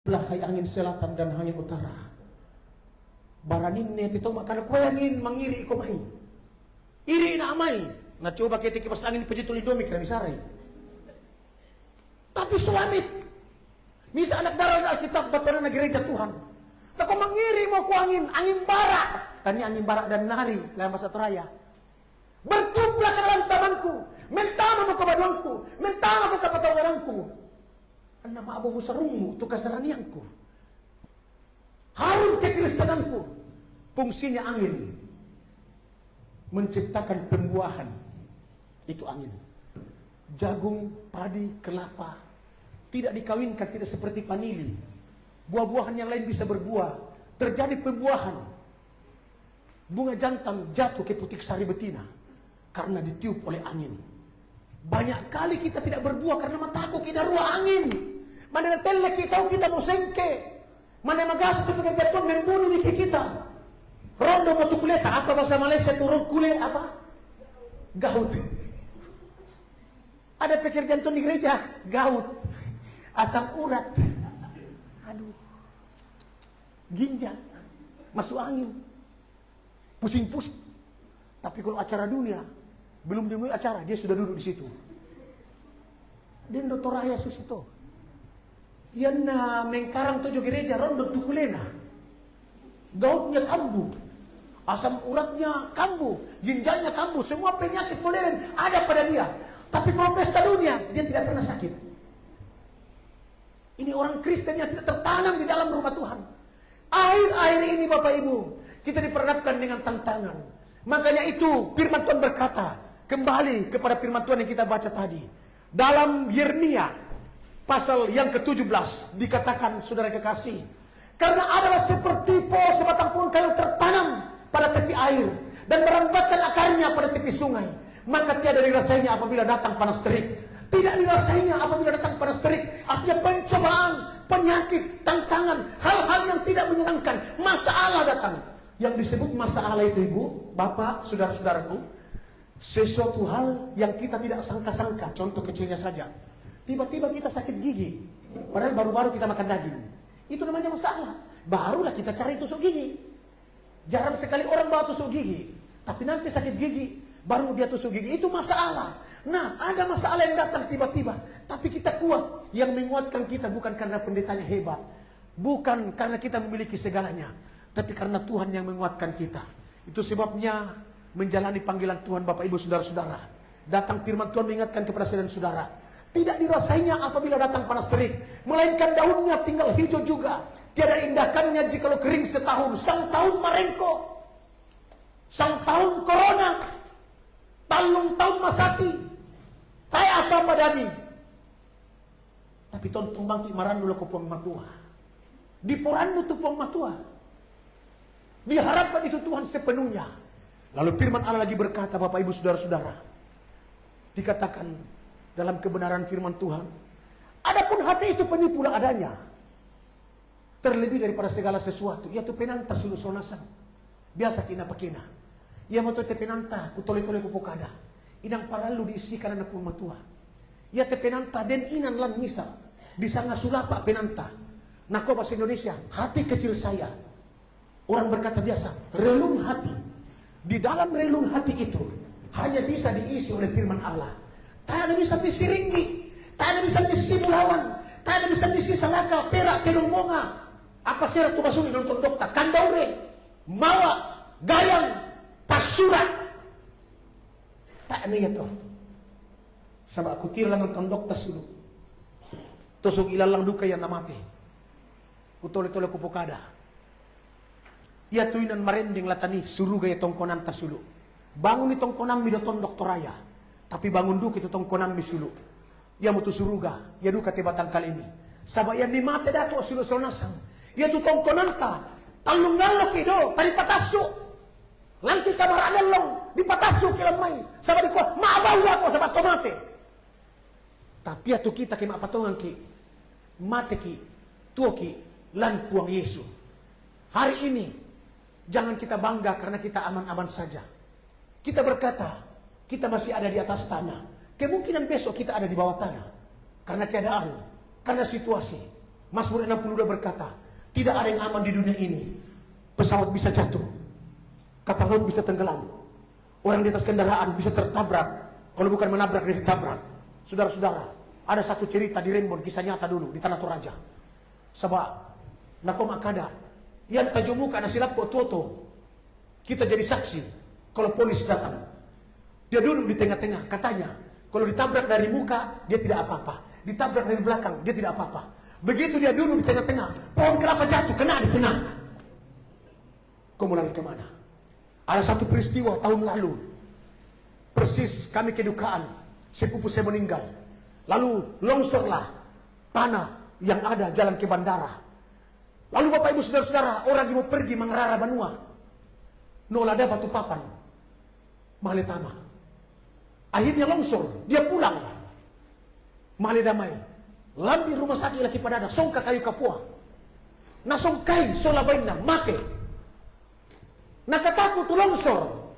Belah hai angin selatan dan angin utara. Baranin net itu makana kue angin mangiri iko mai. Iri na amai. Na coba kita kipas angin pejitul indomie kena misarai. Tapi sulamit. Misa anak darah Alkitab bataran na gereja Tuhan. Na kau mangiri mau ku angin bara. Tani angin bara dan nari dalam bahasa Toraya. Bertublah ke dalam tamanku. Mentama mo kabaduangku. Mentama mo kapatawaranku. Nama abu sarungmu tu kasaranianku. Harun kekristenanku. Fungsinya angin. Menciptakan pembuahan. Itu angin. Jagung, padi, kelapa. Tidak dikawinkan, tidak seperti vanili. Buah-buahan yang lain bisa berbuah. Terjadi pembuahan. Bunga jantan jatuh ke putik sari betina. Karena ditiup oleh angin. Banyak kali kita tidak berbuah karena mataku kita ruah angin. Mana tele kita mau sengke. Mana magas itu pekerja Tuhan membunuh diri kita. Rondo motu kuleta. Apa bahasa Malaysia turun kule apa? Gaut. Ada pekerjaan Tuhan di gereja. Gaut. Asam urat. Aduh. Ginjal. Masuk angin. Pusing-pusing. Tapi kalau acara dunia. Belum dimulai acara. Dia sudah duduk di situ. Dan Dr. Raya Susito. Yan na mengkarang tujuh gereja rondo tukulena. Gautnya kambuh. Asam uratnya kambuh. Ginjalnya kambuh. Semua penyakit modern ada pada dia. Tapi kalau pesta dunia, dia tidak pernah sakit. Ini orang Kristen yang tidak tertanam di dalam rumah Tuhan. Akhir-akhir ini Bapak Ibu, kita diperhadapkan dengan tantangan. Makanya itu firman Tuhan berkata, kembali kepada firman Tuhan yang kita baca tadi. Dalam Yeremia pasal yang ke-17 dikatakan, saudara kekasih, karena adalah seperti pohon sebatang pohon kayu tertanam pada tepi air dan merambatkan akarnya pada tepi sungai, maka tiada dirasainya apabila datang panas terik. Tidak dirasainya apabila datang panas terik. Artinya pencobaan, penyakit, tantangan, hal-hal yang tidak menyenangkan, masalah datang. Yang disebut masalah itu Ibu, Bapak, saudara-saudaraku, sesuatu hal yang kita tidak sangka-sangka. Contoh kecilnya saja, tiba-tiba kita sakit gigi, padahal baru-baru kita makan daging. Itu namanya masalah. Barulah kita cari tusuk gigi. Jarang sekali orang bawa tusuk gigi, tapi nanti sakit gigi, baru dia tusuk gigi. Itu masalah. Nah, ada masalah yang datang tiba-tiba, tapi kita kuat. Yang menguatkan kita bukan karena pendetanya hebat, bukan karena kita memiliki segalanya, tapi karena Tuhan yang menguatkan kita. Itu sebabnya menjalani panggilan Tuhan Bapak Ibu Saudara-saudara. Datang firman Tuhan mengingatkan kepada saya dan saudara. Tidak dirasainya apabila datang panas terik, melainkan daunnya tinggal hijau juga. Tiada indakannya jikalau kering setahun. Sang tahun marengko, sang tahun corona, talung tahun masaki, tay apa madani. Tapi ton tumbangki maran dulu ke puang matua. Di poranmu tu puang matua. Diharapkan itu Tuhan sepenuhnya. Lalu firman Allah lagi berkata, Bapak Ibu Saudara-saudara, dikatakan dalam kebenaran firman Tuhan, adapun hati itu penipulah adanya, terlebih daripada segala sesuatu, yaitu penanta sulu sonasan. Biasa kina pakina. Ia mau te penanta kutole-tole kupukada. Inang paralu diisikan anak pun matua. Ia te penanta den inan lan misa. Disanga sulapa penanta. Nako bahasa Indonesia, hati kecil saya. Orang berkata biasa, relung hati. Di dalam relung hati itu hanya bisa diisi oleh firman Allah. Tak ada bisa misi ringgi, tak ada bisa misi melawan, tak ada bisa misi salaka, perak, kenongonga. Apa sih ratu basuri nonton dokter, kandaure, mawa, gayang, pasurat. Tak ada itu. Sama aku tira lang nonton dokter sulu. Tusuk ilalang duka yang namate. Utole-tole kupukada. Ia tuinan marending latani suruh gaya tongkonan tasulu. Bangun di tongkonan midoton doktor raya. Tapi bangun duk itu tongkonan misulu. Ia mutu suruga, ia duka tebatang kali ini. Sabaya ni mate dato sulu sonasang. Ia tu tongkonan ta, talung ngalok ido, tadi patasu. Lanti kamar anelong, di patasu kilamay. Sabadi ko, maabaw ako sa tomate. Tapi atu kita kay maapatongan ki, mate ki, tuo ki, lan puang Yesu. Hari ini, jangan kita bangga karena kita aman-aman saja. Kita berkata, kita masih ada di atas tanah. Kemungkinan besok kita ada di bawah tanah. Karena keadaan, karena situasi. Mazmur 62 berkata, tidak ada yang aman di dunia ini. Pesawat bisa jatuh, kapal laut bisa tenggelam, orang di atas kendaraan bisa tertabrak. Kalau bukan menabrak, dia ditabrak. Saudara-saudara, ada satu cerita di Rembon, kisah nyata dulu di Tanah Toraja. Sebab nakom akada yang tajomuka nasilap ko toto. Kita jadi saksi kalau polisi datang. Dia duduk di tengah-tengah, katanya kalau ditabrak dari muka dia tidak apa-apa, ditabrak dari belakang dia tidak apa-apa. Begitu dia duduk di tengah-tengah, pohon kelapa jatuh kena di tengah. Kau mau lari kemana? Ada satu peristiwa tahun lalu, persis kami kedukaan, sepupu saya meninggal. Lalu longsorlah tanah yang ada jalan ke bandara. Lalu Bapak Ibu Saudara-saudara, orang yang mau pergi mengerara Banua, nolada batu papan, Maletama. Akhirnya longsor, dia pulang. Male damai. Lambi rumah sakit lagi padada, songka kayu kapua. Na songkai solabaina mate. Nakataku tu longsor.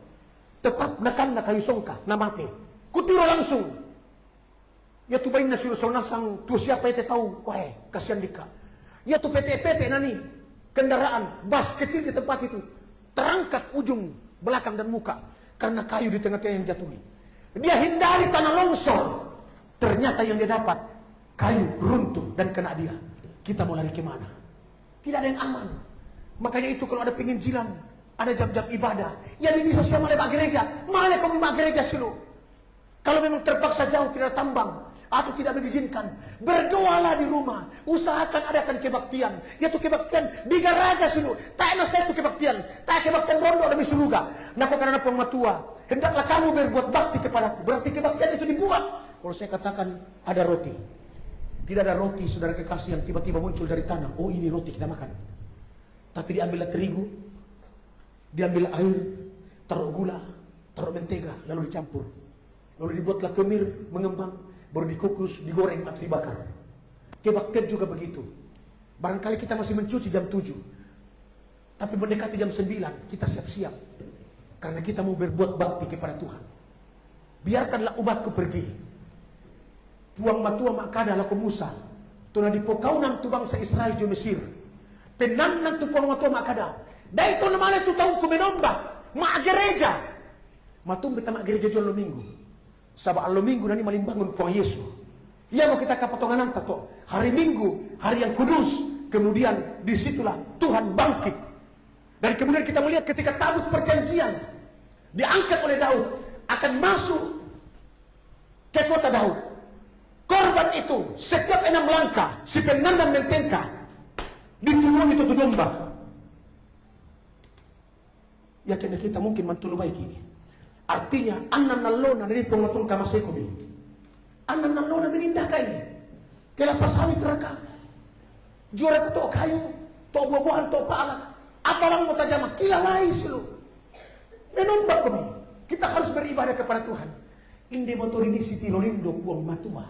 Tetap nakan na kayu songka na mate. Kutiro langsung. Ya tu bain na silusol nasang tu siapa itu tahu, wah kasihan dika. Ya tu PT nani kendaraan bas kecil di tempat itu terangkat ujung belakang dan muka karena kayu di tengah-tengah yang jatuhi. Dia hindari tanah longsor. Ternyata yang dia dapat kayu runtuh dan kena dia. Kita mau lari kemana? Tidak ada yang aman. Makanya itu kalau ada penginjilan, ada jam-jam ibadah, yang bisa sama lewat gereja, malah kau memang gereja selalu. Kalau memang terpaksa jauh tidak ada tambang atau tidak mengizinkan, berdoalah di rumah. Usahakan adakan kebaktian. Yaitu kebaktian di garaga selalu. Tak enak saya itu kebaktian. Tak kebaktian rondo demi suluga. Nah kau karena pematua, hendaklah kamu berbuat bakti kepadaku. Berarti kebaktian itu dibuat. Kalau saya katakan ada roti, tidak ada roti saudara kekasih yang tiba-tiba muncul dari tanah. Oh ini roti kita makan. Tapi diambillah terigu, diambil air, taruh gula, taruh mentega, lalu dicampur. Lalu dibuatlah kemir, mengembang, baru dikukus, digoreng atau dibakar. Kebaktian juga begitu. Barangkali kita masih mencuci jam 7. Tapi mendekati jam 9, kita siap-siap. Karena kita mau berbuat bakti kepada Tuhan. Biarkanlah umatku pergi. Puang matua makada laku Musa. Tuna di pokaunan tu bangsa Israel di Mesir. Penannan tu puang matua makada. Dai tu namanya tu tahu ku menomba. Mak gereja. Matum beta mak gereja jual minggu. Sabak lo minggu nani malimbangun puang Yesus. Ia mau kita kapotongan tato. Hari Minggu, hari yang kudus. Kemudian disitulah Tuhan bangkit. Dan kemudian kita melihat ketika tabut perjanjian diangkat oleh Daud akan masuk ke kota Daud. Korban itu setiap 6 langkah si penandang mentengka diturun itu domba. Ya kena kita mungkin mantulu baiki. Artinya anan nalona dari pengoton kamasekobi. Anan nalona menindakai. Kelapa sawit teraka. Juara ketok kayu, tok buah-buahan, tok palak. Apalang mau tajam kilalai selu. Menomba kami. Kita harus beribadah kepada Tuhan. Inde motor ini si tiro lindo buang matua.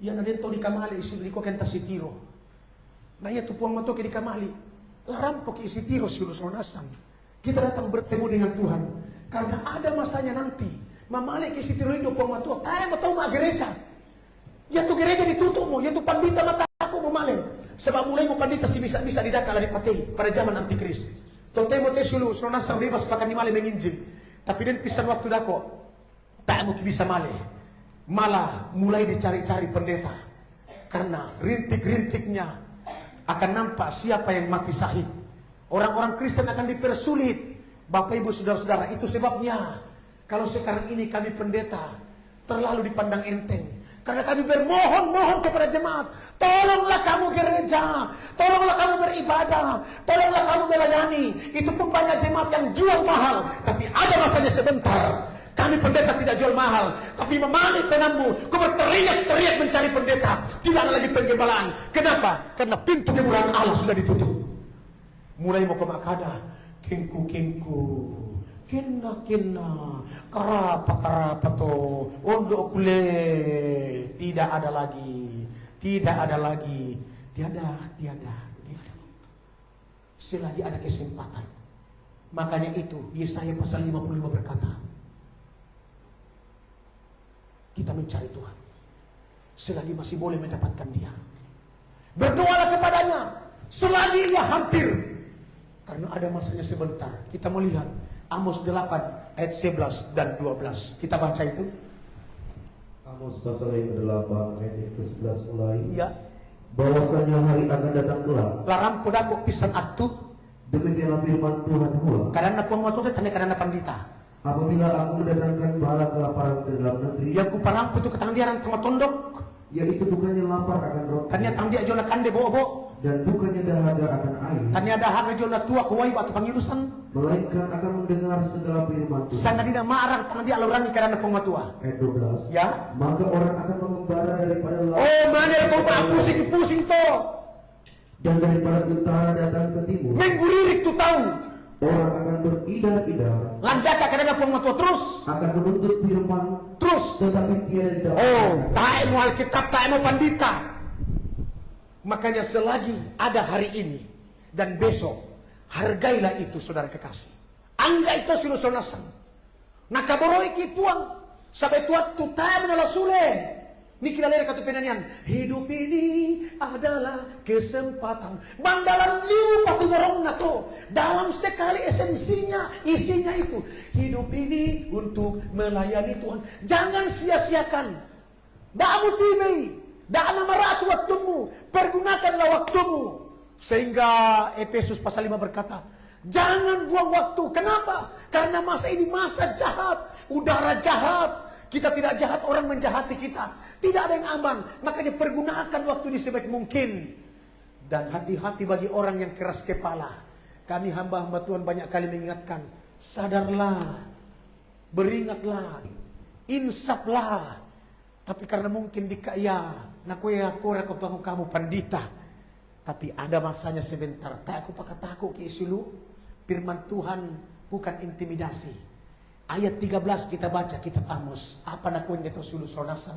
Yan na dito di kamali isu di ko kenta si tiro. Na iya tu puang mato ke di kamali. Larampok isi tiro silus lonasang. Kita datang bertemu dengan Tuhan karena ada masanya nanti. Mamali ke isi tiro lindo puang mato. Tayo mo tahu ma gereja. Ya tu gereja ditutup mo, ya tu pandita mata aku mamali. Sebab mulai mo pandita si bisa didakala di patay pada zaman antikris. Tote mo te silus lonasang ribas pakan ni mali menginjil. Tapi den pisan waktu dako. Tayo mo bisa mali. Malah mulai dicari-cari pendeta karena rintik-rintiknya akan nampak siapa yang mati syahid. Orang-orang Kristen akan dipersulit. Bapak Ibu Saudara-saudara, itu sebabnya kalau sekarang ini kami pendeta terlalu dipandang enteng karena kami bermohon-mohon kepada jemaat, tolonglah kamu gereja, tolonglah kamu beribadah, tolonglah kamu melayani. Itu pun banyak jemaat yang jual mahal, tapi ada masanya sebentar. Kami pendeta tidak jual mahal, tapi memani penambu. Kau berteriak-teriak mencari pendeta. Tidak ada lagi penggembalaan. Kenapa? Karena pintu kemuliaan Allah sudah ditutup. Mulai mau ke makada, kengku, kena, karapa to, ondo kule. Tidak ada lagi. Tiada. Selagi ada kesempatan. Makanya itu Yesaya pasal 55 berkata, kita mencari Tuhan selagi masih boleh mendapatkan Dia. Berdoalah kepadanya selagi ia hampir. Karena ada masanya sebentar. Kita melihat Amos 8 ayat 11 dan 12. Kita baca itu. Amos pasal yang ke-8 ayat yang ke-11 mulai. Ya. Bahwasanya hari akan datang kelak. Larang podako pisan atu. Demikianlah firman Tuhan Hua. Karena puang waktu itu tanda karena pandita. Apabila aku mendatangkan bala kelaparan ke dalam negeri, Yang kuparampu itu ketangdiaran tengah tondok. yaitu bukannya lapar akan roti, Tanya tangdia jona kande bobo. dan bukannya dahaga akan air, Tanya dahaga jona tua kuwai batu pangirusan. melainkan akan mendengar segala firman Tuhan. Sanga dina marang tangah dia alurangi karena puang tua. Ayat 12. Ya. Maka orang akan mengembara daripada laut, Oh mana kau pak pusing to. dan daripada utara datang ke timur. Mengguririk tu tahu. Orang akan beridar-idar, Landaka karena puang tua terus. akan menuntut firman, Terus. tetapi tiada dapat. Oh, tak mau Alkitab, tak mau pandita. Makanya selagi ada hari ini dan besok, hargailah itu saudara kekasih. Angga itu sudah sonasang. Nakaboroi kipuang. Sampai tuat tu tak menolak sule. Niki lalera katu penanian. Hidup ini adalah kesempatan. Bandalan liu patu borong nato. Dalam sekali esensinya, isinya itu. Hidup ini untuk melayani Tuhan. Jangan sia-siakan. Da'amu timei. Da'ana maratu waktumu. Pergunakanlah waktumu. Sehingga Efesus pasal 5 berkata, jangan buang waktu. Kenapa? Karena masa ini masa jahat. Udara jahat. Kita tidak jahat, orang menjahati kita. Tidak ada yang aman. Makanya pergunakan waktu ini sebaik mungkin. Dan hati-hati bagi orang yang keras kepala. Kami hamba-hamba Tuhan banyak kali mengingatkan. Sadarlah. Beringatlah. Insaflah. Tapi karena mungkin dikaya. Nakuya kura kamu pandita. Tapi ada masanya sebentar. Tak aku pakai takut ke isilu. Firman Tuhan bukan intimidasi. Ayat 13 kita baca kitab Amos. Apa nakuin itu sulu sonasa?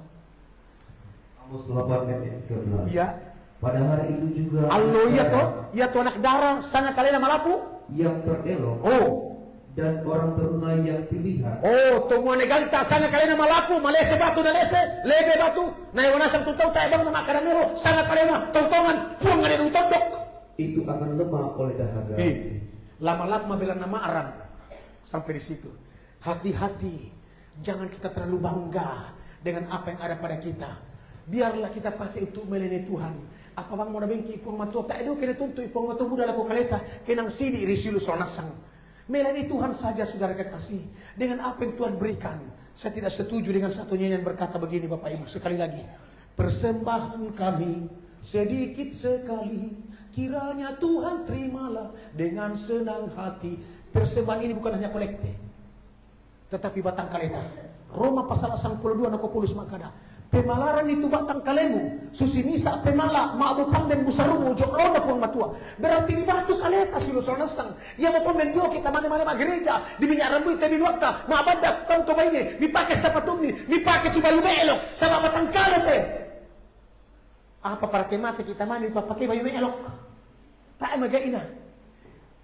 Amos 8 ayat 13. Iya. Pada hari itu juga Allo iya to anak darah sana kalian malapu. yang terelok, Oh. dan orang terunai yang pilihan, Oh, tumuan neganta sana kalian malapu, malese batu na lese, lebe batu, na iwanasan tutau tayo bang na makaramero, sana kalian tontongan, puang nga nilong tondok. itu akan lemah oleh dahaga. Lama-lama bilang nama arang. Sampai di situ. Hati-hati, jangan kita terlalu bangga dengan apa yang ada pada kita. Biarlah kita pakai untuk melayani Tuhan. Apa bang mau nabengki ipong matua tak edo kena tuntu ipong matua muda laku kaleta kenang sidi risilu sonasang. Melayani Tuhan saja saudara kekasih dengan apa yang Tuhan berikan. Saya tidak setuju dengan satu nyanyian berkata begini Bapak Ibu sekali lagi. Persembahan kami sedikit sekali, kiranya Tuhan terimalah dengan senang hati. Persembahan ini bukan hanya kolekte, tetapi batang kaleta. Roma pasal 82 nakopulus makada. Pemalaran itu batang kalemu. Susi misa pemala maabupang dan busarumu jok lona puang matua. Berarti di batu kaleta silusol nasang. Yang mau komen dua kita mana-mana gereja. Di minyak rambut di wakta. Maabadak kan to ini. Dipakai sapatum ni. Dipakai tu bayu melok. Sama batang kalete. Apa para kemati kita mana dipakai bayu melok. Tak magaina.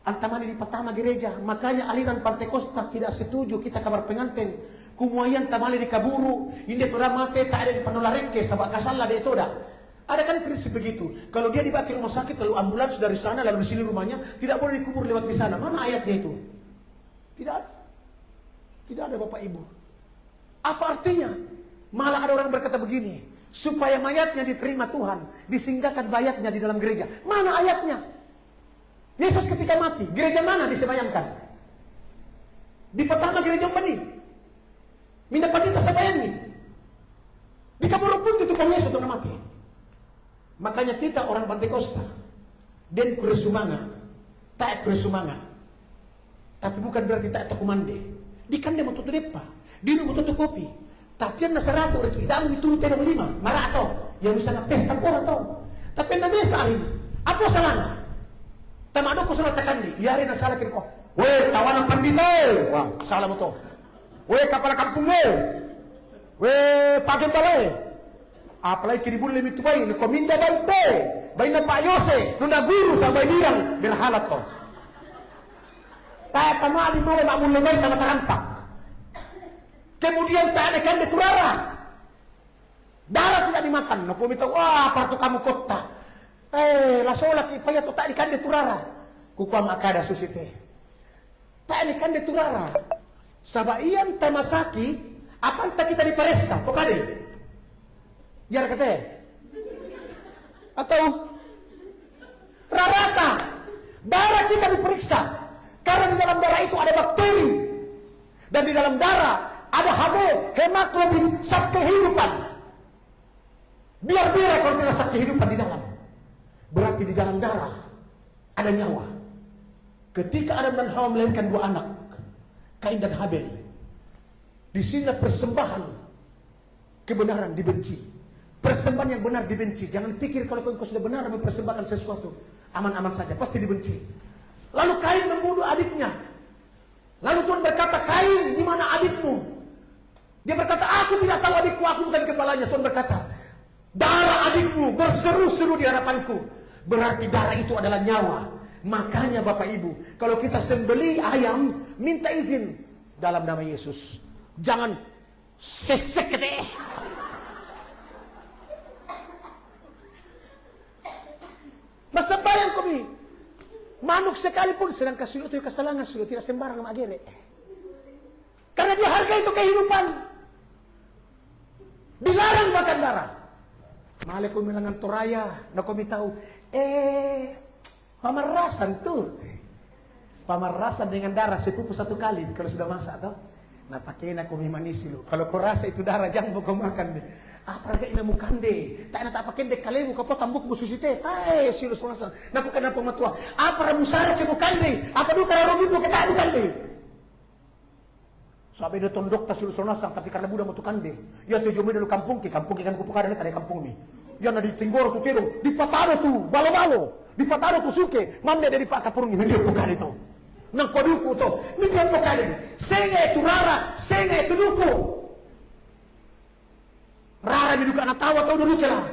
Antamani di pertama gereja. Makanya aliran Pantekosta tidak setuju kita kabar pengantin. Kumuayan tamali di kaburu. Hindi toda mate tak ada di panularingke. Sabak kasala di toda. Ada kan prinsip begitu. Kalau dia dibawa ke rumah sakit lalu ambulans dari sana lalu di sini rumahnya. Tidak boleh dikubur lewat di sana. Mana ayatnya itu? Tidak ada. Tidak ada Bapak Ibu. Apa artinya? Malah ada orang berkata begini. Supaya mayatnya diterima Tuhan. Disinggahkan mayatnya di dalam gereja. Mana ayatnya? Yesus ketika mati, gereja mana disebayangkan? Di pertama gereja Bani. Minda pandita sebayangi. Di kabur pun tutupan Yesus untuk mati. Makanya kita orang Pantekosta dan kuresumanga, tak kuresumanga. Tapi bukan berarti tak kumande. Di kan dia mau tutup depa, di mau tutup kopi. Tapi yang nasaratu reki, dah mitun tenang lima, marah atau yang bisa ngepesta orang tau. Tapi yang biasa hari, apa salahnya? Tamado ko sa takandi, yari na sala kini ko. Weh, tawanan pandito. Wah, salah mo to. Weh, kapala kampung weh, pagin bale. Apalagi kini bule mitu bay, ni kominda bay te. Bay na payose, nuna guru sa bay dirang, berhalat ko. Tayo pamali mo, mamun lumay, tamatarampak. Kemudian tak ada kan turara. Darah tidak dimakan. No kumita, wah, parto kamu kota. La sola ki paya to tak dikande turara. Kukuam akada susite. Tak dikande turara. Sabaian tamasaki, apa entah kita diperesa, pokade. Yar kate. Atau rarata, darah kita diperiksa. Karena di dalam darah itu ada bakteri. Dan di dalam darah ada HB, hemoglobin, zat kehidupan. Biar-biar kalau tidak zat kehidupan di dalam. Berarti di dalam darah ada nyawa. Ketika Adam dan Hawa melahirkan 2 anak, Kain dan Habel, di sini persembahan kebenaran dibenci. Persembahan yang benar dibenci. Jangan pikir kalau kau sudah benar mempersembahkan sesuatu, aman-aman saja, pasti dibenci. Lalu Kain membunuh adiknya. Lalu Tuhan berkata, Kain, di mana adikmu? Dia berkata, aku tidak tahu adikku, aku bukan kepalanya. Tuhan berkata, darah adikmu berseru-seru di hadapanku. Berarti darah itu adalah nyawa. Makanya Bapak Ibu, kalau kita sembelih ayam, minta izin dalam nama Yesus. Jangan sesek deh. Masa bayang kami, manuk sekalipun sedang kasih itu kesalangan sudah tidak sembarang magere. Karena dia harga itu kehidupan. Dilarang makan darah. Malay ko milangan toraya, na kami tahu, pamarasan tuh. Pamarasan dengan darah sepupu 1 kali kalau sudah masak toh. Napakai na kumi manis lo. Kalau kau rasa itu darah jangan kau makan deh. Apa raga ina mukande? Tak nak pakai dek kalemu kau tambuk bususite. Tai silu suasa. Naku kena pematua. Apa ramusara ke mukande? Apa du kara rogi bukan tak mukande? Sabi do tondok ta silu suasa tapi karena budak mutukande. Ya tujuh mi dalu kampung ki kan kupukada tadi kampung mi. Ya na ditinggor tu tiro, di pataro tu balo-balo. Di pataro tu suke, mamnya dari Pak Kapurungi mi dia pukade to. Nang koduku to, mi dia pukade. Senga itu rara, senga itu duku. Rara mi duka na tawa to dulu kala.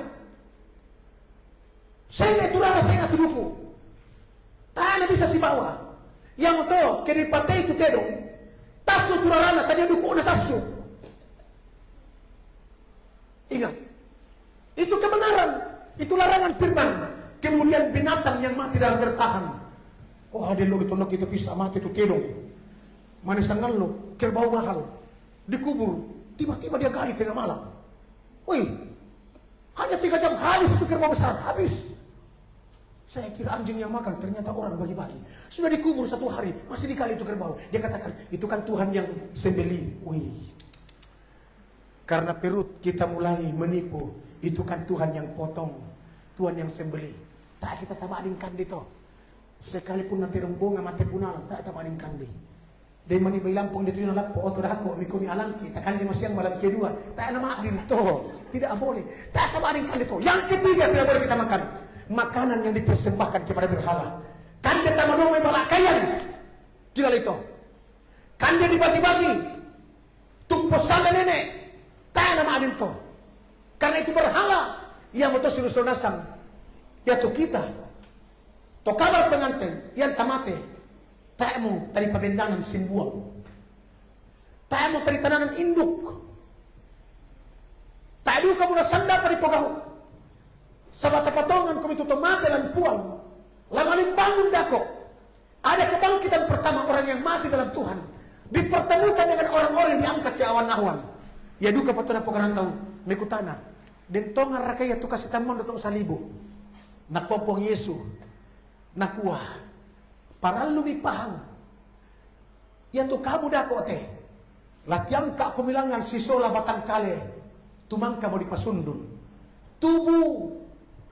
Senga itu rara, senga itu duku. Tanah bisa si bawa. Yang to, keripate itu tedong. Tasu tu rara, tadi duku na tasu. Ingat. Itu kebenaran, itu larangan firman. Kemudian binatang yang mati dalam bertahan. Oh, ada lo itu nak kita bisa mati itu tedong. Mana sangat lo, kerbau mahal, dikubur. Tiba-tiba dia gali tengah malam. Woi, hanya 3 jam habis itu kerbau besar, habis. Saya kira anjing yang makan, ternyata orang bagi-bagi. Sudah dikubur 1 hari, masih digali itu kerbau. Dia katakan, itu kan Tuhan yang sembelih. Wih, karena perut kita mulai menipu. Itu kan Tuhan yang potong, Tuhan yang sembelih. Tak kita tamadin kandi to. Sekalipun nanti rombongan mati punal, tak tamadin kandi. Dia mani bilampong dito yung nalap po, oto dako, mikumi alang kita, kandi masyang malam kedua. Tak namadin to, tidak boleh. Tak tamadin kandi to. Yang ketiga tidak boleh kita makan. Makanan yang dipersembahkan kepada berhala. Kandi tamanong may balakayan. Kilala ito. Kandi dibagi-bagi. Tumposan na nenek. Tak namadin to. Karena itu berhala yang betul silusur nasang yaitu kita to kabar pengantin yang tamate tak mo tadi pabendangan simbuang tak mo tadi tananan induk tak du kamu nasanda pa di pogaw sa batapatongan kami tutomate dan puang lamaling bangun dako ada kebangkitan pertama orang yang mati dalam Tuhan dipertemukan dengan orang-orang yang diangkat ke awan-awan ya duka patuna po kanang tahu mikutana dentong rakaya tu kasih tamon datong sa libo nakopong Yesu nakuha para lumipahang ya tu kamu dako te latiang ka kumilangan sisola batang kale tumangka mo dipasundun tubuh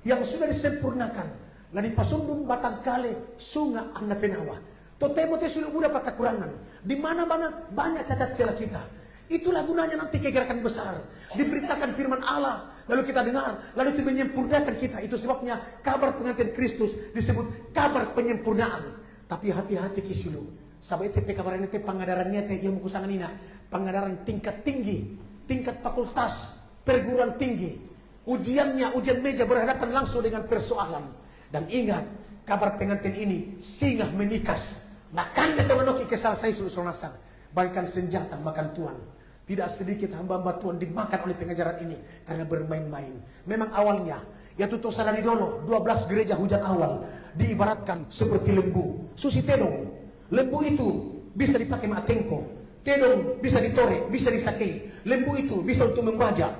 yang sudah disempurnakan na dipasundun batang kale sunga ang napinawa to temo te sudah udah kekurangan di mana-mana banyak cacat celah kita. Itulah gunanya nanti kegerakan besar. Diberitakan firman Allah, lalu kita dengar, lalu itu menyempurnakan kita. Itu sebabnya kabar pengantin Kristus disebut kabar penyempurnaan. Tapi hati-hati kisilu. Sabay itu kabar ini pengadarannya yang mukusangan ina, pengadaran tingkat tinggi, tingkat fakultas, perguruan tinggi. Ujiannya, ujian meja berhadapan langsung dengan persoalan. Dan ingat, kabar pengantin ini singgah menikas. Nah kan kita menoki kesal saya susul nasang. Bagikan senjata makan Tuhan. Tidak sedikit hamba-hamba Tuhan dimakan oleh pengajaran ini karena bermain-main. Memang awalnya Ya tuto salani dolo, 12 gereja hujan awal diibaratkan seperti lembu. Susi tedong. Lembu itu bisa dipakai matengko. Tedong bisa ditore, bisa disakei. Lembu itu bisa untuk membajak.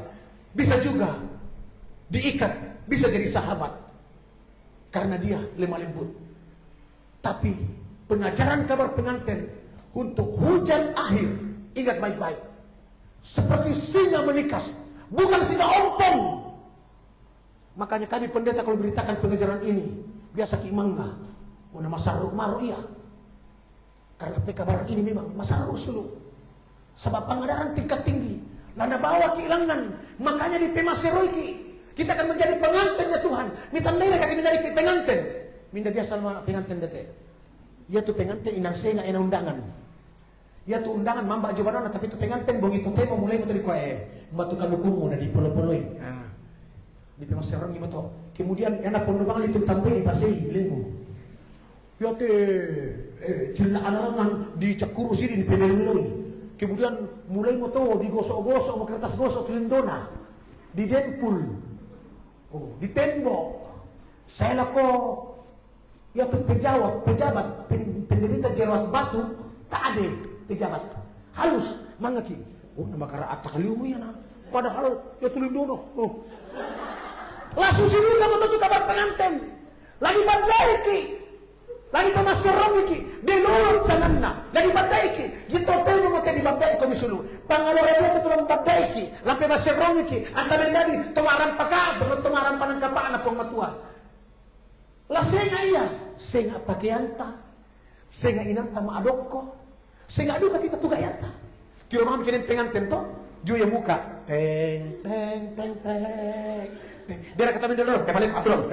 Bisa juga diikat, bisa jadi sahabat. Karena dia lemah lembut. Tapi pengajaran kabar pengantin untuk hujan akhir, ingat baik-baik. Seperti singa menikas, bukan singa ompong. Makanya kami pendeta kalau beritakan pengajaran ini, biasa kiimangga, una masaruk maro iya. Karena pekabaran ini memang masaruk sulu. Sebab pengadaran tingkat tinggi, landa bawa kiilangan, makanya di pemaseroiki, kita akan menjadi pengantin ya Tuhan. Mitandai kami menjadi pengantin. Minda biasa sama pengantin dete. Ya tuh pengantin inang senga ina undangan. Ya tuh undangan mamba jawabanana tapi tuh pengantin begitu temo mulai motor di koe. Batu kandukumu na di polo-poloi. Di pemasir orang gitu. Kemudian enak pondobang itu tampil pasei lemu. Ya cina alangan di cekuru sini di pemeloi. Kemudian mulai moto digosok-gosok sama kertas gosok lendona. Di dempul. Oh, di tembok. Saya lako ya tuh pejabat penderita jerawat batu tak ada pejabat. Halus mangaki. Oh nama kara atak liumu ya na. Padahal ya tuh lendono. Oh. Langsung sini kamu tentu kabar pengantin. Lagi badai ki. Lagi pemaserong ki. Delurun sanganna. Lagi badai ki. Gitu hotel mo di badai ko misulu. Pangalora dia tulang badai ki. Lampe maserong ki. Antara dari tumaran paka. Belum tumaran panangkapaan apong matua. Lah senga iya. Senga pakaianta. Senga inanta maadokko. Senga duka kita tugayanta. Kira mga bikin pengantin to. Juya muka. Teng. Dia kata dulu, balik abdul.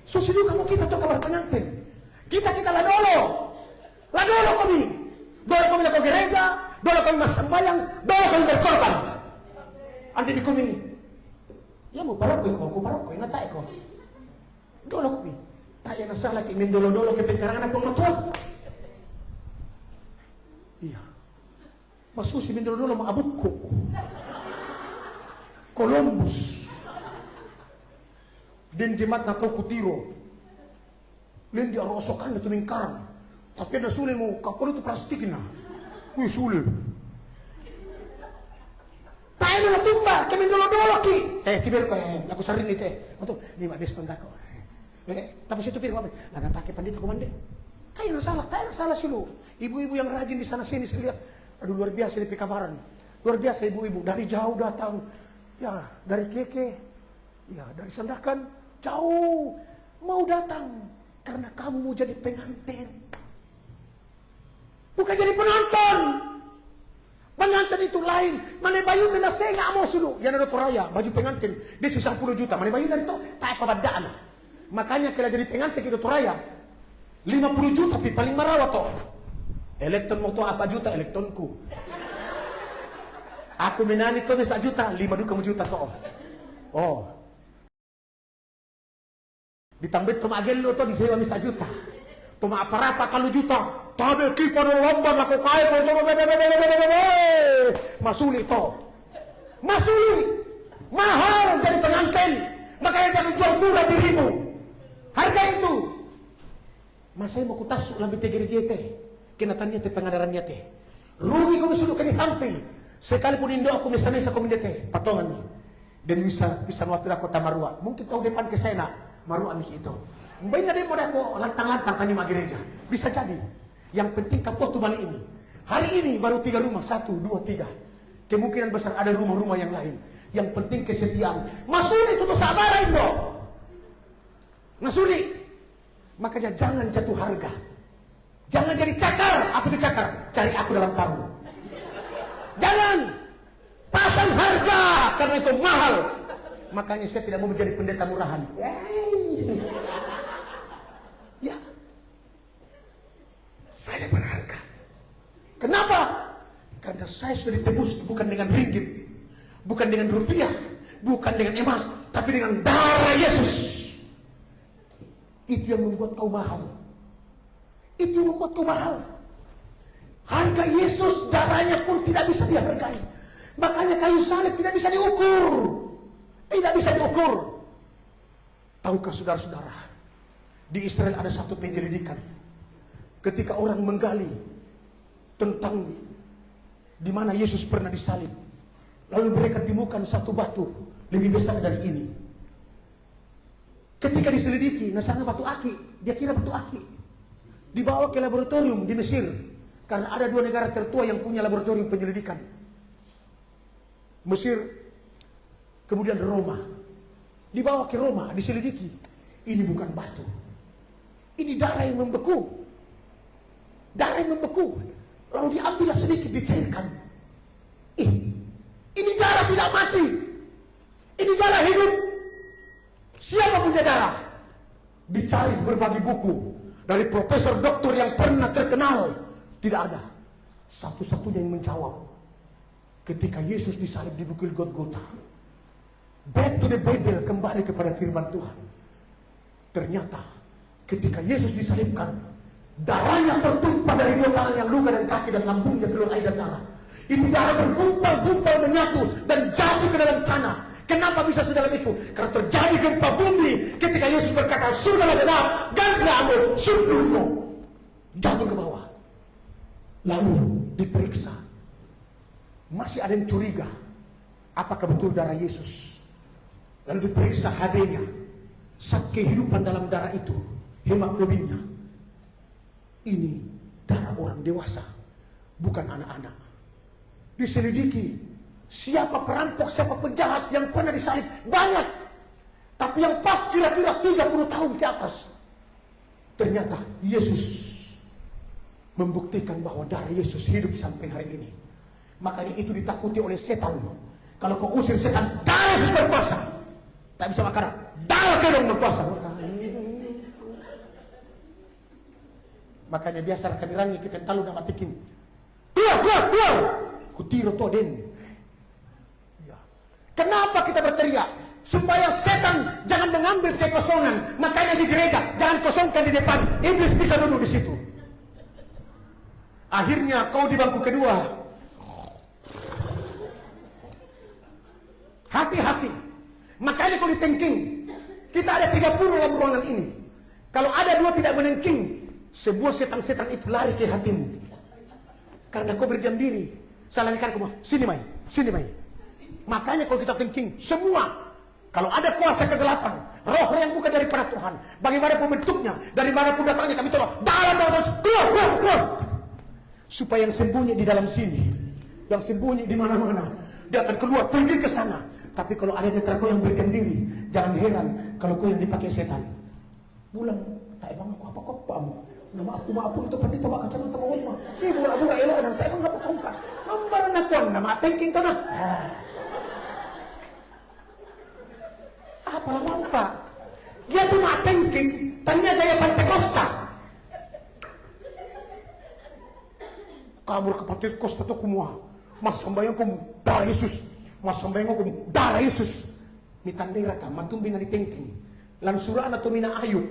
So sidu kamu kita tuh kabar pengantin. Kita lah dolo kami. Dolo kami ke gereja, dolo kami sembahyang, dolo kami berkorban. Andi di kami. Ya mau parok ko, ina tae ko. Dolo kami. Tayo na salah kimin dolo ke pengkarangan apong matua. Iya. Masusi min dolo maabuk ko. Columbus. Den jemat na kau kutiro. Len dia rosokan na tuming karam. Tapi ada sulit mo kapal itu plastikin na. Wih sulit. Tayo na tumba kami dolo ki. Tiber ko aku sarin ite. Mato ni mabes tonda ko. Tapos itu pir kami. Nana pakai pandita komande. Tayo na salah sulu. Ibu-ibu yang rajin di sana sini saya lihat. Aduh luar biasa di pekabaran. Luar biasa ibu-ibu dari jauh datang. Ya, dari Keke. Ya, dari Sandakan. Jauh mau datang karena kamu mau jadi pengantin, bukan jadi penonton. Pengantin itu lain. Mana bayu mina senga amo sulu. Yang ada Toraya baju pengantin dia sisa 10 juta. Mana bayu dari itu tak apa badaan. Makanya kalau jadi pengantin ke Toraya 50 juta tapi paling merawat toh. Elektron moto apa juta elektronku. Aku menani toh 1 juta 5 juta toh. Oh. Ditambah toma agelo to disewa misa juta. Toma apa kalau juta. Tabe kipa no lomba lako kaya ko masuli to. Masuli. Mahal jadi pengantin. Makanya jangan jual murah dirimu. Harga itu. Masai mau kutas lambi tegeri-gete. Kenatanya te pengadarannya te. Rugi ko misulu kani hampi. Sekalipun Indo aku misa-misa komendete patongan ni. Dan bisa waktu aku tamarua. Mungkin tahu depan ke sana. Maru amik itu. Mungkin ada yang mau aku lantang-lantang kan di gereja. Bisa jadi. Yang penting kapok tu balik ini. Hari ini baru 3 rumah. 1, 2, 3. Kemungkinan besar ada rumah-rumah yang lain. Yang penting kesetiaan. Masuli itu sabaran bro. Masuli. Makanya jangan jatuh harga. Jangan jadi cakar. Apa itu cakar? Cari aku dalam karung. Jangan. Pasang harga. Karena itu mahal. Makanya saya tidak mau menjadi pendeta murahan. Ya. Saya berharga. Kenapa? Karena saya sudah ditebus bukan dengan ringgit, bukan dengan rupiah, bukan dengan emas, tapi dengan darah Yesus. Itu yang membuat kau mahal. Itu yang membuat kau mahal. Harga Yesus darahnya pun tidak bisa dihargai. Makanya kayu salib tidak bisa diukur. Tidak bisa diukur. Tahukah saudara-saudara, di Israel ada satu penyelidikan. Ketika orang menggali tentang di mana Yesus pernah disalib, lalu mereka temukan satu batu lebih besar dari ini. Ketika diselidiki, nasanya batu aki, dia kira batu aki. Dibawa ke laboratorium di Mesir, karena ada 2 negara tertua yang punya laboratorium penyelidikan. Mesir, kemudian Roma. Dibawa ke Roma, diselidiki. Ini bukan batu. Ini darah yang membeku. Darah yang membeku. Lalu diambillah sedikit, dicairkan. Ini darah tidak mati. Ini darah hidup. Siapa punya darah? Dicari berbagai buku. Dari profesor doktor yang pernah terkenal. Tidak ada. Satu-satunya yang menjawab. Ketika Yesus disalib di Bukit Golgota. Back to the Bible, kembali kepada firman Tuhan. Ternyata ketika Yesus disalibkan, darahnya tertumpah dari 2 tangan yang luka dan kaki dan lambungnya keluar air dan darah. Itu darah bergumpal-gumpal menyatu dan jatuh ke dalam tanah. Kenapa bisa sedalam itu? Karena terjadi gempa bumi ketika Yesus berkata, "Sudahlah genap, gantimu, sufurmu." Jatuh ke bawah. Lalu diperiksa. Masih ada yang curiga. Apakah betul darah Yesus? Lalu diperiksa HB-nya. Saat kehidupan dalam darah itu, hemoglobinnya. Ini darah orang dewasa, bukan anak-anak. Diselidiki, siapa perampok, siapa penjahat yang pernah disalib, banyak. Tapi yang pas kira-kira 30 tahun ke atas. Ternyata Yesus membuktikan bahwa darah Yesus hidup sampai hari ini. Makanya itu ditakuti oleh setan. Kalau kau usir setan, darah Yesus berkuasa. Tak bisa makanan, darah kedong berkuasa. Makanya biasa kami rangi kita talu nama tikin. Keluar. Kutiro to den. Ya. Kenapa kita berteriak? Supaya setan jangan mengambil kekosongan. Makanya di gereja jangan kosongkan di depan. Iblis bisa duduk di situ. Akhirnya kau di bangku kedua. Hati-hati. Makanya kalau ditengking, kita ada 30 dalam ruangan ini. Kalau ada 2 tidak menengking, sebuah setan-setan itu lari ke hatimu. Karena kau berdiam diri. Salahkan kau, sini mai. Makanya kalau kita tengking, semua. Kalau ada kuasa kegelapan, roh yang bukan daripada Tuhan, bagaimanapun bentuknya, dari manapun datangnya kami tolak. Dalam, keluar. Supaya yang sembunyi di dalam sini, yang sembunyi di mana-mana, dia akan keluar, pergi ke sana. Tapi kalau ada di kau yang berdiam diri, jangan heran kalau kau yang dipakai setan. Pulang, tak emang aku apa kamu? Nama aku maapu itu pandita mak kacamata mau mah. Ti bura-bura elo dan tak emang apa kompak. Mambaran nakon nama thinking to na. Apa lah mampa? Dia tuh mak thinking, tanya gaya Pentekosta. Kabur ke Pentekosta tuh kumua. Mas sambayang kum darah Yesus. Mas sambayang kum darah Yesus. Mitandera ka matumbi na ni thinking. Lansuraan atau mina ayub.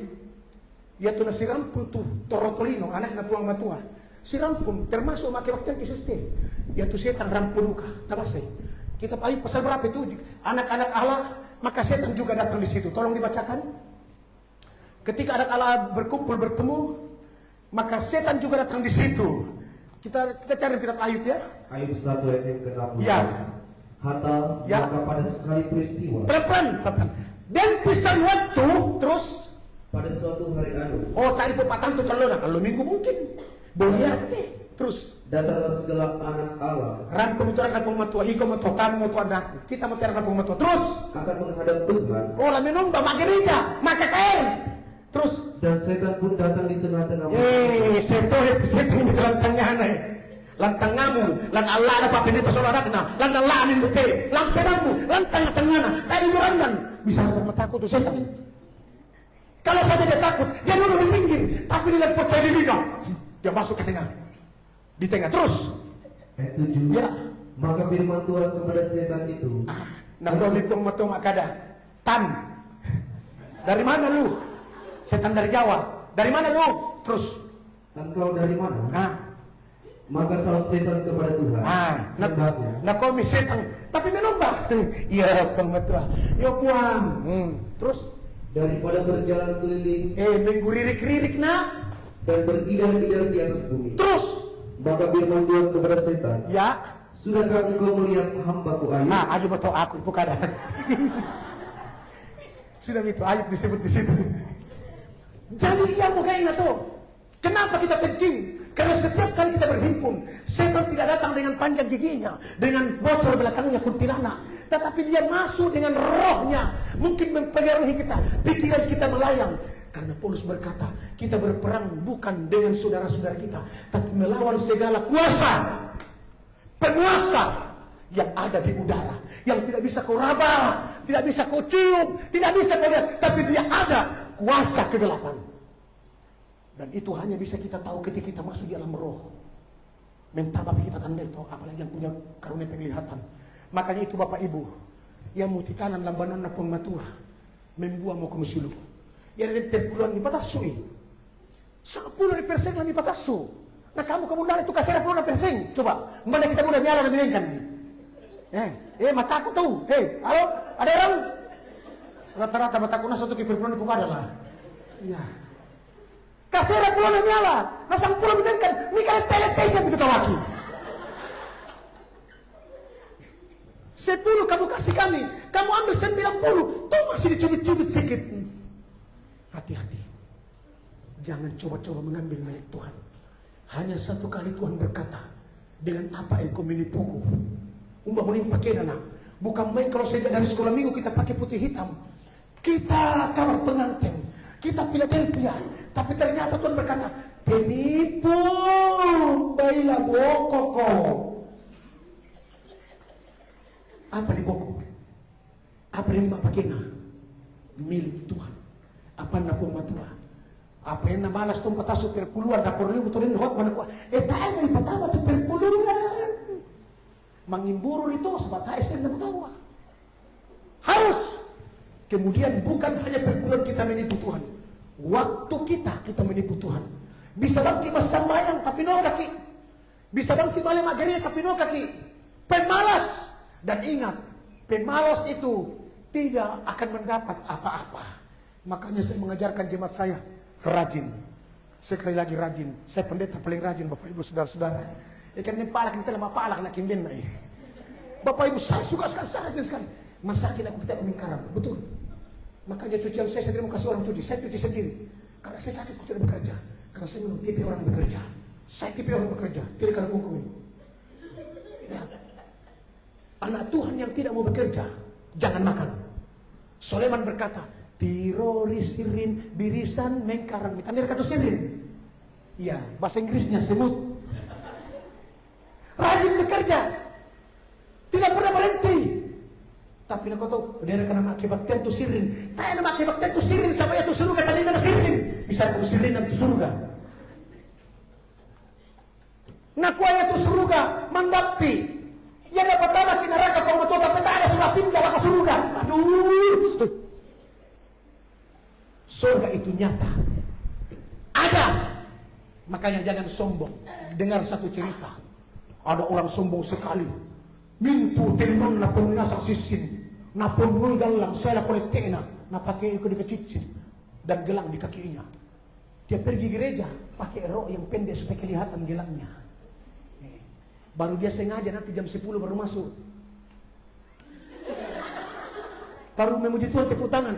Ya tu na si Rampun tu Torotolino, anak na tuang matua. Si Rampun termasuk maki waktu Yesus teh. Ya tu setan Rampunuka, tabasai. Kita ayub pasal berapa itu? Anak-anak Allah, maka setan juga datang di situ. Tolong dibacakan. Ketika anak Allah berkumpul bertemu, maka setan juga datang di situ. Kita cari kitab Ayub ya. Ayub 1 ayat yang ke-60. Ya. Hatta Ya. maka pada sekali peristiwa. Pelan-pelan. Dan pisan waktu terus. Pada suatu hari anu. Oh tadi pepatah tuh kalau minggu mungkin. Boniar kete. Terus. Datanglah segelap anak Allah. Rampung itu anak matua. Hiko matua. Kamu matua anakku. Kita matua rampung matua. Terus. Akan menghadap Tuhan. Oh lah minum bamak gereja. Maka kain. Terus. Dan setan pun datang di tengah-tengah. Setan di dalam tengah nih. Lantang ngamu, lan Allah ada papi di saudara kena, lan Allah anin bete, lan pedamu, lan tengah-tengah na, tadi jurangan. Bisa kamu takut tuh setan. Kalau saja dia takut, dia dulu di pinggir, tapi dia percaya diri dia masuk ke tengah, di tengah terus. Ayat 7. Ya. Maka firman Tuhan kepada setan itu. Nangkau hitung matung akada, tan. Dari mana lu? Setan dari Jawa. Dari mana lu? Terus. Engkau dari mana? Nah. Maka salam setan kepada Tuhan. Sebabnya. Nakomi setan. Tapi minum bah. Iya, pengmetua. Yo puang. Terus. daripada berjalan keliling mengguririk-ririk nak, dan beridam-idam di atas bumi. terus Maka firman Tuhan kepada setan, ya, sudahkah engkau melihat hambaku Ayub? Ayub atau aku bukan. Sudah itu Ayub disebut di situ. Jadi ia bukan ingat tuh. Kenapa kita terjing? Karena setiap kali kita berhimpun, setan tidak datang dengan panjang giginya, dengan bocor belakangnya kuntilanak, tetapi dia masuk dengan rohnya, mungkin mempengaruhi kita, pikiran kita melayang. Karena Paulus berkata, kita berperang bukan dengan saudara-saudara kita, tapi melawan segala kuasa, penguasa yang ada di udara, yang tidak bisa kau raba, tidak bisa kau cium, tidak bisa kau lihat, tapi dia ada, kuasa kegelapan. Dan itu hanya bisa kita tahu ketika kita masuk di alam roh. Mentabak kita tanda itu, apalagi yang punya karunia penglihatan. Makanya itu Bapak Ibu, yang mau titanan lambanan na pun matua, membuang mau kemusulu. Ya ada perpuluhan ni patasui. 10% lagi patasu. Nah kamu dari itu kasih 10%. Coba, mana kita boleh biara na binengkan ni. Mataku tahu. Halo, ada orang? Rata-rata mataku na satu perpuluhan ni pukada lah. Iya. Kasih 10 na biara. Nasang 10 binengkan. Ni kalian television itu tawaki. 10 kamu kasih kami. Kamu ambil 90. Tuh masih dicubit-cubit sedikit. Hati-hati. Jangan coba-coba mengambil milik Tuhan. Hanya satu kali Tuhan berkata, dengan apa engkau menipuku? Umpah menimpa kena nak. Bukan main kalau saya dari sekolah minggu kita pakai putih hitam. Kita kamar pengantin. Kita Philadelphia. Tapi ternyata Tuhan berkata, penipu, baiklah bokoko. Apa di boko? Apa di mbak pakena? Milik Tuhan. Apa na pong matua? Apa yang malas tong pataso perpuluhan na porli mo tulin hot man ko. Tayo mo ipatama to perpuluhan. Mangimburu itu sebab ASN na mutawa. Harus. Kemudian bukan hanya perpuluhan kita menipu Tuhan. Waktu kita menipu Tuhan. Bisa bang kita sambayang tapi no kaki. Bisa bang kita malam agarnya tapi no kaki. Pemalas. Dan ingat, pemalas itu tidak akan mendapat apa-apa. Makanya saya mengajarkan jemaat saya rajin. Sekali lagi rajin. Saya pendeta paling rajin Bapak Ibu saudara-saudara. Karena palak kita lama palak nak kimben na. Bapak Ibu saya suka sekali rajin sekali. Masakin aku kita kemingkaran, betul. Makanya cucian saya tidak mau kasih orang cuci. Saya cuci sendiri. Karena saya sakit aku tidak bekerja. Karena saya memang tipe orang bekerja. Saya tipe orang bekerja. Tidak karena kongkong ini. Ya. Anak Tuhan yang tidak mau bekerja, jangan makan. Soleman berkata, tiroris sirin birisan mengkarang. Tanda kata sirin. Iya, bahasa Inggrisnya semut. Rajin bekerja. Tidak pernah berhenti. Tapi nak tahu, dia kena akibat tentu sirin. Tak ada akibat tentu sirin sampai itu surga tadi ada sirin. Bisa aku sirin dan itu surga. Nakuaya itu surga mandapi. Ya dapat tanah di neraka kau betul tapi tak ada surga pindah ke surga. Aduh. Surga itu nyata. Ada. Makanya jangan sombong. Dengar satu cerita. Ada orang sombong sekali. Mintu teman na pun nasak sisin. Na pun nulgal lang saya pun tena. Na pakai ikut di kecicin. Dan gelang di kakinya. Dia pergi gereja. Pakai rok yang pendek supaya kelihatan gelangnya. Baru dia sengaja nanti jam 10 baru masuk. Baru memuji Tuhan tepuk tangan.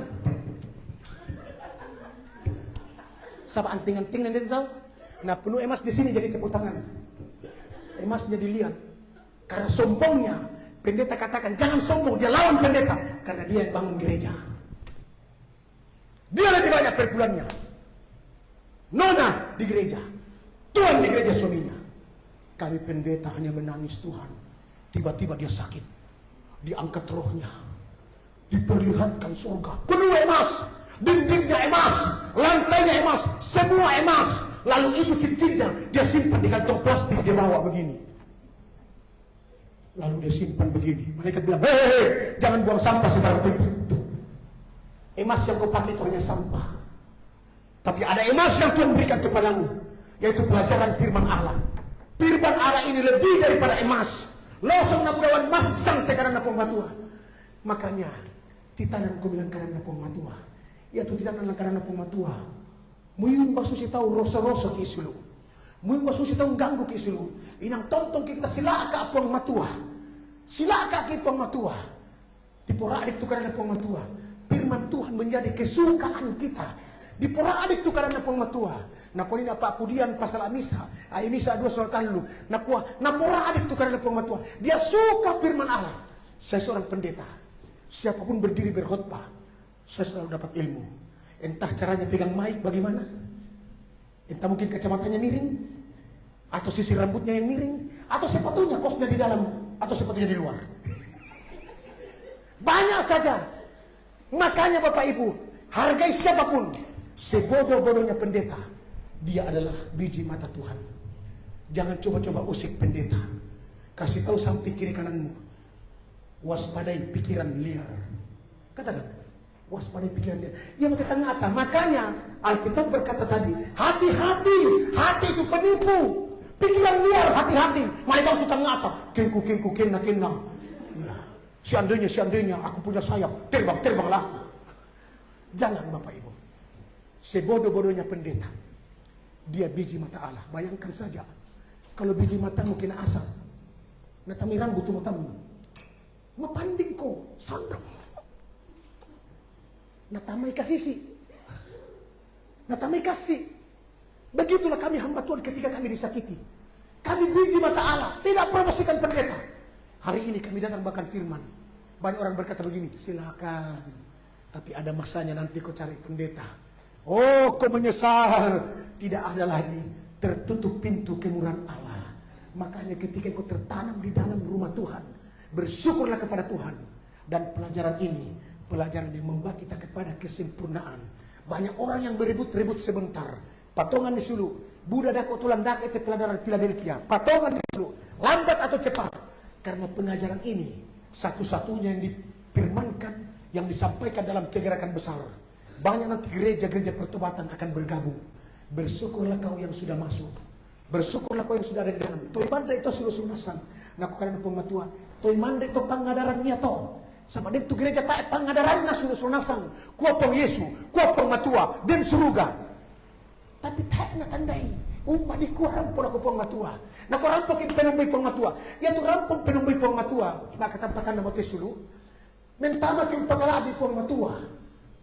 Sama anting-anting nanti tahu. Nah penuh emas di sini jadi tepuk tangan. Emasnya dilihat. Karena sombongnya, pendeta katakan jangan sombong. Dia lawan pendeta karena dia yang bangun gereja. Dia lebih banyak perbulannya. Nona di gereja, Tuhan di gereja suaminya. Kami pendeta hanya menangis Tuhan. Tiba-tiba dia sakit. Diangkat rohnya. Diperlihatkan surga. Penuh emas. Dindingnya emas. Lantainya emas. Semua emas. Lalu itu cincinnya. Dia simpan di kantong plastik. Dia bawa begini. Lalu dia simpan begini. Malaikat bilang, hei, jangan buang sampah sembarang tempat. Emas yang kau pakai itu hanya sampah. Tapi ada emas yang Tuhan berikan kepadamu. Yaitu pelajaran firman Allah. Firman Allah ini lebih daripada emas. Losong na budawan masang tekanan na pong matua. Makanya, titanan ko bilang kanan na pong matua. Ya tu tidak nak karena pematua. Muyung basusi tahu rosa-rosa kisulu. Muyung basusi tahu ganggu kisulu. Inang tonton kita silaka pong matua. Silaka ki pong matua. Diporadik tu karena pong matua. Firman Tuhan menjadi kesukaan kita. Diporadik tu karena pong matua. Nakoni na papudian pasal Amisa. Amisa 2 suratan lu. Naporadik tu karena pong matua. Dia suka firman Allah. Saya seorang pendeta. Siapapun berdiri berkhotbah, saya selalu dapat ilmu. Entah caranya pegang mic bagaimana, entah mungkin kacamatanya miring, atau sisir rambutnya yang miring, atau sepatunya kosnya di dalam, atau sepatunya di luar. Banyak saja. Makanya Bapak Ibu, hargai siapapun, sebodoh-bodohnya pendeta, dia adalah biji mata Tuhan. Jangan coba-coba usik pendeta. Kasih tahu samping kiri kananmu, waspadai pikiran liar. Katakan, waspadai pikiran liar. Ia mau tengah atas. Makanya Alkitab berkata tadi, hati-hati, hati itu penipu. Pikiran liar, hati-hati. Malaikat itu tengah atas. Kengku, kena. Ya. Seandainya aku punya sayap, terbanglah aku. Jangan Bapak Ibu. Sebodoh-bodohnya pendeta, dia biji mata Allah. Bayangkan saja, kalau biji matamu kena asap, natami rambut matamu, mapanding ko, sandang. Natamay kasisi. Natamay kasi. Begitulah kami hamba Tuhan ketika kami disakiti. Kami biji mata Allah, tidak promosikan pendeta. Hari ini kami datang bahkan firman. Banyak orang berkata begini, silakan. Tapi ada masanya nanti kau cari pendeta. Oh, kau menyesal. Tidak ada lagi. Tertutup pintu kemurahan Allah. Makanya ketika kau tertanam di dalam rumah Tuhan, bersyukurlah kepada Tuhan. Dan pelajaran ini, pelajaran yang membawa kita kepada kesempurnaan. Banyak orang yang beribut-ribut sebentar. Patongan disulu. Buddha dako tulang dak itu pelajaran Philadelphia. Patongan disulu. Lambat atau cepat. Karena pengajaran ini satu-satunya yang difirmankan, yang disampaikan dalam kegerakan besar. Banyak nanti gereja-gereja pertobatan akan bergabung. Bersyukurlah kau yang sudah masuk. Bersyukurlah kau yang sudah ada di dalam. Toi manda itu sulusunasan. Nakukan pematua. Toi manda itu pangadaran niya to. Sama dia tu gereja tak pangadaran na sulusunasan. Kuapong Yesu, kuapong matua, dan suruga. Tapi tak na tandai. Di rampon ako pong matua. Nakurampon kita penumbay pong matua. Yan tu rampon penumbay pong matua. Makatampakan na mo tesulu. Mentama kayong pagalabi pong matua.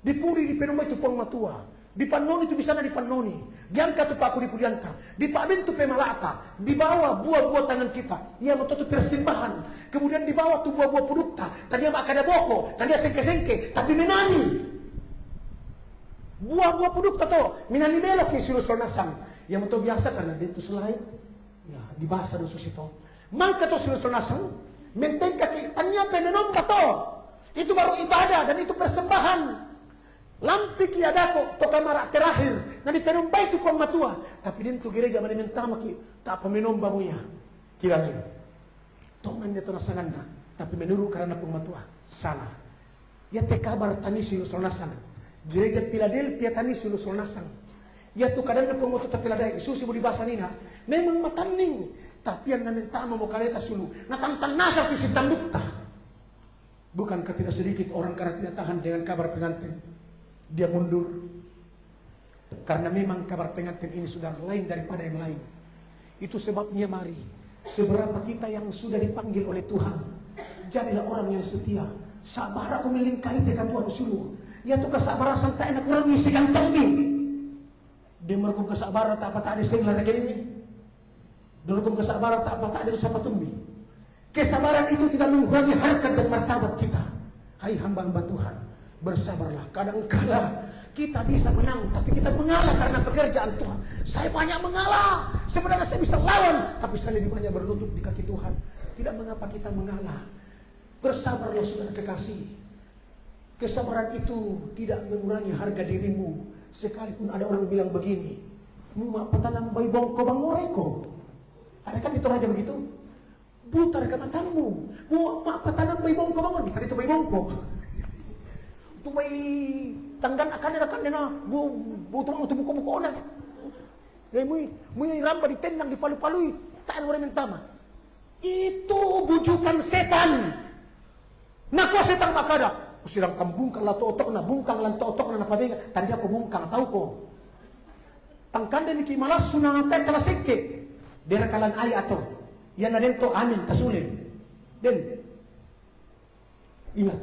Dipuri di penumbay tu pong matua. Di panoni tu bisa na di panoni. Diangka tu papuri-purian ka. Di pabin tu pemalata. Di bawah buah-buah tangan kita. Ia mau tu persembahan. Kemudian di bawah tu buah-buah produkta. Tadinya makada boko. Tadinya sengke-sengke. Tapi menani. Buah-buah produkta to. Minani melok yung sinusunasang. Ia mau tu biasa karena dia tu selain. Ya, di bahasa dosus itu. Mangka to sinusunasang. Menteng kaki. Tanya penenom ka to. Itu baru ibadah dan itu persembahan. Lampik ya dako to kamara terakhir na dipenumbay tu pong matua. Tapi din tu gereja manimintama ki ta paminomba mo ya. Kira lagi. Tongan niya to nasanganda. Tapi menuru karena pong matua. Salah. Ya te kabar tani sinusunasan. Gereja Philadelphia tani sinusunasan. Ya tu kadang na pong matua ta Philadelphia. Isusi mo di bahasa nina. Memang mataning. Tapi yang namintama mo kaleta sulu. Natangtang nasa pisitandukta. Bukankah tidak sedikit orang karena tidak tahan dengan kabar pengantin. Dia mundur. Karena memang kabar pengantin ini sudah lain daripada yang lain. Itu sebabnya mari, seberapa kita yang sudah dipanggil oleh Tuhan, jadilah orang yang setia. Sabar aku melingkahi dekat Tuhan suruh. Ya tu kesabaran tak enak orang ngisikan tombi. Dia merukum kesabaran tak apa tak ada singlah lagi ini. Merukum kesabaran tak apa tak ada siapa tumbi. Kesabaran itu tidak mengurangi harkat dan martabat kita. Hai hamba-hamba Tuhan, bersabarlah. Kadang-kala kita bisa menang, tapi kita mengalah karena pekerjaan Tuhan. Saya banyak mengalah. Sebenarnya saya bisa lawan, tapi saya lebih banyak berlutut di kaki Tuhan. Tidak mengapa kita mengalah. Bersabarlah saudara kekasih. Kesabaran itu tidak mengurangi harga dirimu. Sekalipun ada orang bilang begini, apa tanam bayi bongko bang moreko. Ada kan itu raja begitu? Butar ke matamu. Apa tanam bayi bongko bangun? Kan itu bayi bongko. Tuway tanggan akan na bu buko na. Muy ramba di tendang di palu-palui taan orang mentama. Itu bujukan setan. Nakwa setan makada. Usilang kambungkang la totok na bungkang lan totok na napadega tandi ako bungkang tahu ko. Tangkanda ni kimalas sunangatay talasike. Dera kalan ay ato. Yan na din to amin tasulin. Den. Ingat.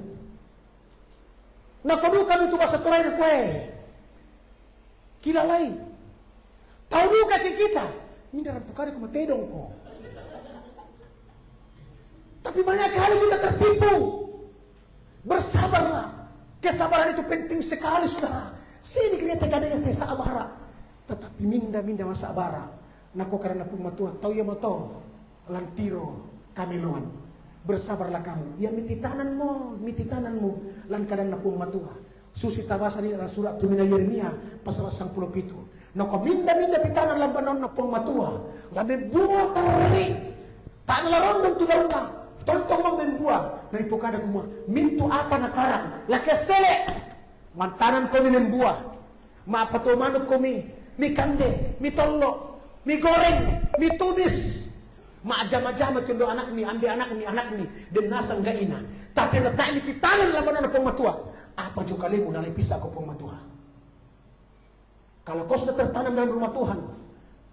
Nakudu kami tu basa turay na kwe. Kilalay. Tahu ka kita. Hindi rin po kari kumatedong ko. Tapi banyak kali kita tertipu. Bersabarlah. Kesabaran itu penting sekali saudara. Sini kita gadanya sa abara. Tetapi minda masa abara. Nako karena pumatuan. Tahu ya mato. Lantiro kamiluan. Bersabarlah kamu. Ya mititananmu. Lan kadang na pumatua. Susi tabasa ni dalam surat Tumina Yeremia pasal 97. Nako minda pitanan lambanon na pumatua. Lambe buo tawari. Tak nalarondong tularunga. Tontong mang membuah dari pokada kuma mintu apa nakarang laki sele mantanan ko membuah maapatumano ko mi kande mi tollo mi goreng mi tumis maajama-jama kendo anak ni anak ni dan nasang gaina tapi letak ni titanan labanan pong matua apa juga lemu nalai pisah ko pong matua. Kalau kau sudah tertanam dalam rumah Tuhan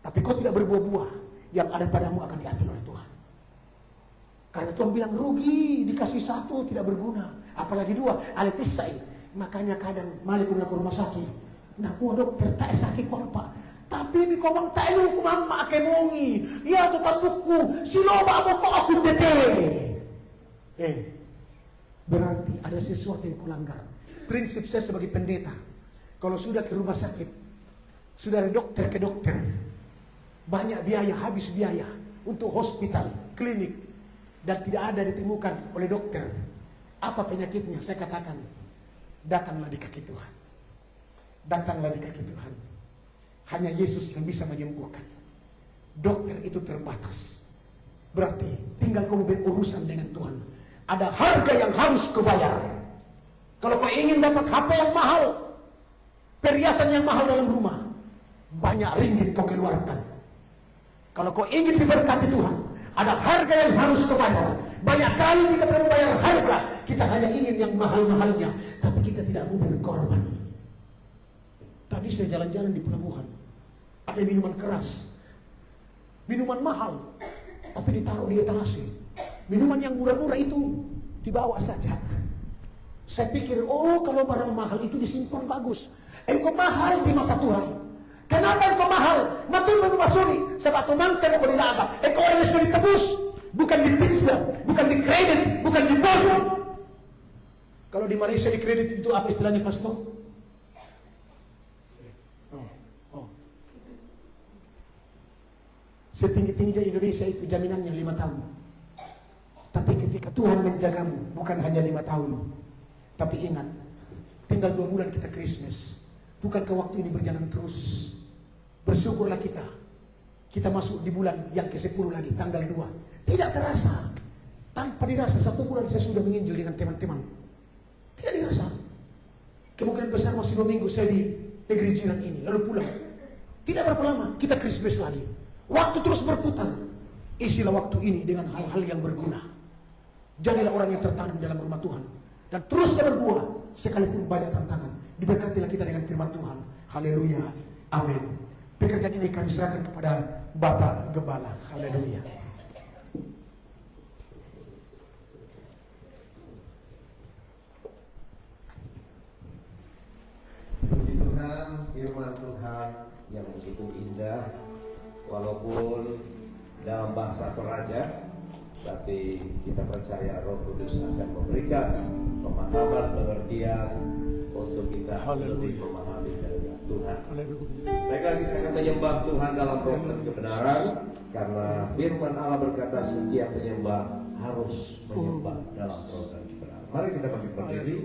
tapi kau tidak berbuah-buah yang ada padamu akan diambil oleh Tuhan. Karena Tuhan bilang rugi, dikasih satu tidak berguna, apalagi dua, ale pisai. Makanya kadang malik ke rumah sakit. Nah, dokter tak sakit kok pak. Tapi mi komang tak elu ku mama kemongi. Ya tetap buku, siloba abo kok aku dete. Berarti ada sesuatu yang kulanggar. Prinsip saya sebagai pendeta, kalau sudah ke rumah sakit, sudah dari dokter ke dokter, banyak biaya, habis biaya untuk hospital, klinik. Dan tidak ada ditemukan oleh dokter apa penyakitnya, saya katakan datanglah di kaki Tuhan. Datanglah di kaki Tuhan. Hanya Yesus yang bisa menyembuhkan. Dokter itu terbatas. Berarti tinggal kamu berurusan dengan Tuhan. Ada harga yang harus kau bayar. Kalau kau ingin dapat HP yang mahal, perhiasan yang mahal dalam rumah, banyak ringgit kau keluarkan. Kalau kau ingin diberkati Tuhan, ada harga yang harus kau bayar. Banyak kali kita perlu bayar harga. Kita hanya ingin yang mahal-mahalnya, tapi kita tidak mau berkorban. Tadi saya jalan-jalan di pelabuhan, ada minuman keras, minuman mahal, tapi ditaruh di etalase. Minuman yang murah-murah itu dibawa saja. Saya pikir, oh kalau barang mahal itu disimpan bagus. Engkau mahal di mata Tuhan. Kenapa engkau mahal? Matul memasuri sebab mantan engkau dilabak. Engkau orang yang sudah ditebus, bukan dipinjam, bukan dikredit, bukan diborong. Kalau di Malaysia dikredit itu apa istilahnya, Pastor? Setinggi-tingginya Indonesia itu jaminannya 5 tahun. Tapi ketika Tuhan menjagamu, bukan hanya 5 tahun. Tapi ingat, tinggal 2 bulan kita Christmas. Bukankah waktu ini berjalan terus? Bersyukurlah kita. Kita masuk di bulan yang ke-10 lagi, tanggal 2. Tidak terasa. Tanpa dirasa 1 bulan saya sudah menginjil dengan teman-teman. Tidak dirasa. Kemungkinan besar masih 2 minggu saya di negeri jiran ini, lalu pulang. Tidak berapa lama, kita Christmas lagi. Waktu terus berputar. Isilah waktu ini dengan hal-hal yang berguna. Jadilah orang yang tertanam dalam rumah Tuhan. Dan terus berbuah sekalipun banyak tantangan. Diberkatilah kita dengan firman Tuhan. Haleluya. Amin. Pekerjaan ini kami serahkan kepada Bapak Gembala. Haleluya. Puji Tuhan, firman Tuhan yang begitu indah, walaupun dalam bahasa Toraja, tapi kita percaya Roh Kudus akan memberikan pemahaman, pengertian untuk kita lebih memahami dari Tuhan. Baiklah, kita akan menyembah Tuhan dalam roh dan kebenaran, karena firman Allah berkata setiap penyembah harus menyembah dalam roh dan kebenaran. Mari kita bangkit berdiri.